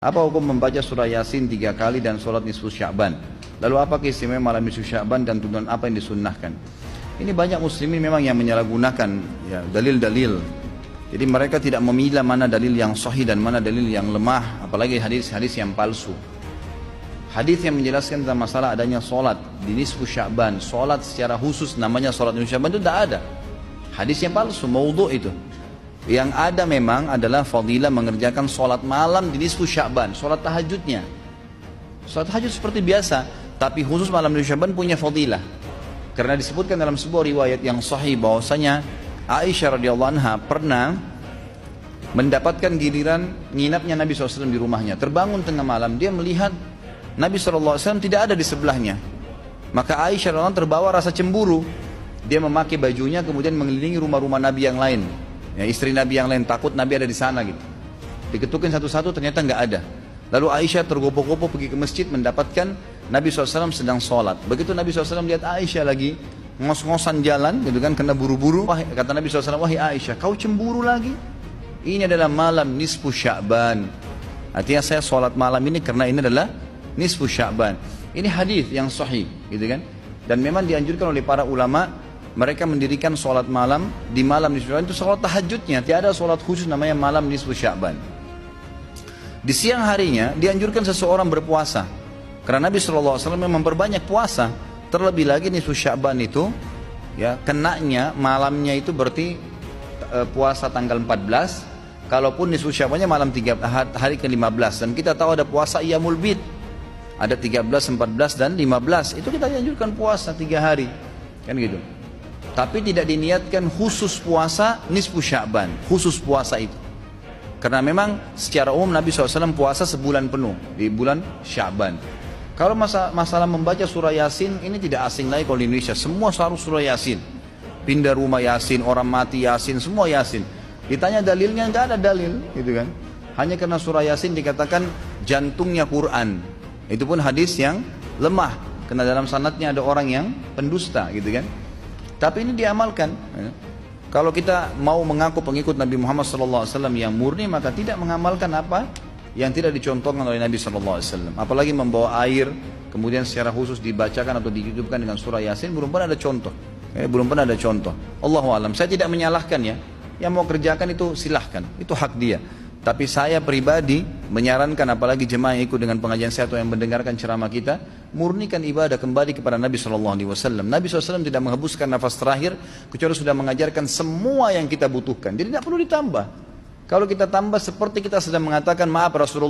Apa hukum membaca surah Yasin 3 kali dan sholat nisfu Sya'ban? Lalu apa keistimewaan malam nisfu Sya'ban dan tuntunan apa yang disunnahkan? Ini banyak muslimin memang yang menyalahgunakan ya, dalil-dalil. Jadi mereka tidak memilah mana dalil yang sahih dan mana dalil yang lemah, apalagi hadis-hadis yang palsu. Hadis yang menjelaskan tentang masalah adanya sholat di nisfu Sya'ban, sholat secara khusus namanya sholat nisfu Sya'ban itu tidak ada. Hadis yang palsu, maudhu' itu. Yang ada memang adalah fadilah mengerjakan sholat malam di nisfu Sya'ban, sholat tahajudnya. Sholat tahajud seperti biasa, tapi khusus malam nisfu Sya'ban punya fadilah. Karena disebutkan dalam sebuah riwayat yang sahih bahwasanya Aisyah radhiyallahu anha pernah mendapatkan giliran nginapnya Nabi SAW di rumahnya. Terbangun tengah malam, dia melihat Nabi SAW tidak ada di sebelahnya. Maka Aisyah radhiyallahu anha terbawa rasa cemburu. Dia memakai bajunya kemudian mengelilingi rumah-rumah Nabi yang lain. Ya, istri Nabi yang lain takut Nabi ada di sana gitu. Diketukin satu-satu ternyata nggak ada. Lalu Aisyah tergopoh-gopoh pergi ke masjid mendapatkan Nabi SAW sedang sholat. Begitu Nabi SAW lihat Aisyah lagi ngos-ngosan jalan gitu kan, kena buru-buru. Kata Nabi SAW, wahai Aisyah, kau cemburu lagi? Ini adalah malam nisfu Sya'ban. Artinya saya sholat malam ini karena ini adalah nisfu Sya'ban. Ini hadis yang sahih gitu kan. Dan memang dianjurkan oleh para ulama, mereka mendirikan sholat malam di malam nisfu Sya'ban itu sholat tahajudnya. Tiada sholat khusus namanya malam nisfu Sya'ban. Di siang harinya dianjurkan seseorang berpuasa. Karena Nabi SAW memang memperbanyak puasa. Terlebih lagi nisfu Sya'ban itu ya kenanya malamnya itu berarti puasa tanggal 14. Kalaupun nisfu Sya'bannya malam hari ke-15. Dan kita tahu ada puasa Iyamul Bid. Ada 13, 14 dan 15. Itu kita dianjurkan puasa 3 hari. Kan gitu. Tapi tidak diniatkan khusus puasa nisfu Sya'ban, khusus puasa itu. Karena memang secara umum Nabi SAW puasa sebulan penuh di bulan Sya'ban. Kalau masalah membaca surah Yasin, ini tidak asing lagi kalau di Indonesia. Semua selalu surah Yasin. Pindah rumah Yasin, orang mati Yasin, semua Yasin. Ditanya dalilnya, nggak ada dalil, gitu kan? Hanya karena surah Yasin dikatakan jantungnya Quran. Itu pun hadis yang lemah, karena dalam sanadnya ada orang yang pendusta, gitu kan? Tapi ini diamalkan. Kalau kita mau mengaku pengikut Nabi Muhammad SAW yang murni, maka tidak mengamalkan apa yang tidak dicontohkan oleh Nabi SAW. Apalagi membawa air, kemudian secara khusus dibacakan atau dihidupkan dengan surah Yasin, belum pernah ada contoh. Belum pernah ada contoh. Allahu a'lam. Saya tidak menyalahkan ya. Yang mau kerjakan itu silahkan, itu hak dia. Tapi saya pribadi menyarankan, apalagi jemaah yang ikut dengan pengajian saya atau yang mendengarkan ceramah kita, murnikan ibadah kembali kepada Nabi SAW. Nabi SAW tidak menghembuskan nafas terakhir kecuali sudah mengajarkan semua yang kita butuhkan. Jadi tidak perlu ditambah. Kalau kita tambah seperti kita sedang mengatakan, maaf Rasulullah,